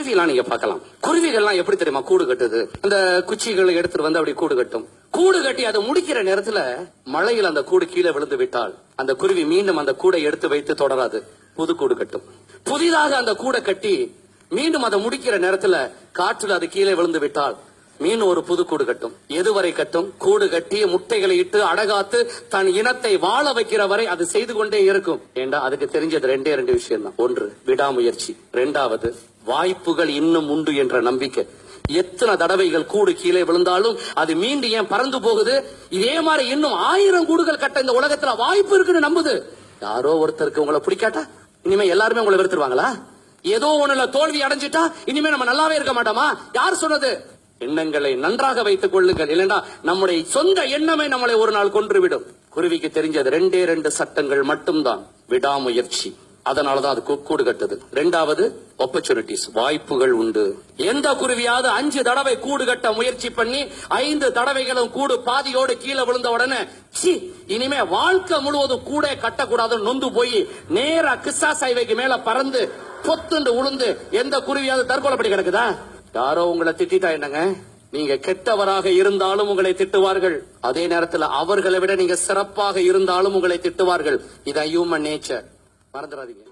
குருவிலாம் நீங்க பார்க்கலாம். குருவிகள்லாம் எப்படி தெரியுமா கூடு கட்டுது? அந்த குச்சிகளை எடுத்துட்டு வந்து அப்படி கூடு கட்டும். கூடு கட்டி அதை முடிக்கிற நேரத்துல மழையில் அந்த கூடு கீழே விழுந்து விட்டால் அந்த குருவி மீண்டும் அந்த கூடை எடுத்து வைத்து தொடராது, புது கூடு கட்டும். புதிதாக அந்த கூடை கட்டி மீண்டும் அதை முடிக்கிற நேரத்துல காற்றுல அது கீழே விழுந்து விட்டால் மீண்டும் ஒரு புது கூடு கட்டும். எதுவரை கட்டும்? கூடு கட்டி முட்டைகளை இட்டு அடகாத்து தன் இனத்தை வாழ வைக்கிற வரை அது செய்து கொண்டே இருக்கும். ஏண்டா அதுக்கு தெரிஞ்சது ரெண்டு விஷயம் தான். ஒன்று விடாமுயற்சி, இரண்டாவது வாய்ப்புகள் இன்னும் உண்டு என்ற நம்பிக்கை. எத்தனை தடவைகள் கூடு கீழே விழுந்தாலும் அது மீண்டும் ஏன் பறந்து போகுது? இதே மாதிரி இன்னும் 1000 கூடுகள் கட்ட இந்த உலகத்துல வாய்ப்பு இருக்குன்னு நம்புது. யாரோ ஒருத்தருக்கு உங்களை பிடிக்காட்டா இனிமே எல்லாருமே உங்களை வெறுத்துருவாங்களா? ஏதோ ஒண்ணுல தோல்வி அடைஞ்சிட்டா இனிமே நம்ம நல்லாவே இருக்க மாட்டோமா? யார் சொன்னது? எண்ணங்களை நன்றாக வைத்துக் கொள்ளுங்கள், இல்லைன்னா நம்முடைய சொந்த எண்ணமே நம்மளை ஒரு நாள் கொன்றுவிடும். குருவிக்கு தெரிஞ்சது 2 சட்டங்கள் மட்டும்தான். விடாமுயற்சி, அதனாலதான் அது கூடு கட்டுது. இரண்டாவது ஆப்பர்ச்சுனிட்டிஸ், வாய்ப்புகள் உண்டு. எந்த குருவியாவது 5 தடவை கூடு கட்ட முயற்சி பண்ணி 5 தடவைகளும் கூடு பாதியோடு கீழே விழுந்த உடனே இனிமே வாழ்க்கை முழுவதும் கூட கட்டக்கூடாதுன்னு நொந்து போய் நேரா கிஸ்ஸா சைவைக்கு மேல பறந்து பொத்துண்டு உளுந்து எந்த குருவியாவது தற்கொலைப்படி கிடக்குதா? யாரோ உங்களை திட்டா என்னங்க, நீங்க கெட்டவராக இருந்தாலும் உங்களை திட்டுவார்கள். அதே நேரத்தில் அவர்களை விட நீங்க சிறப்பாக இருந்தாலும் உங்களை திட்டுவார்கள். இதான் ஹியூமன் நேச்சர், மறந்துடாதீங்க.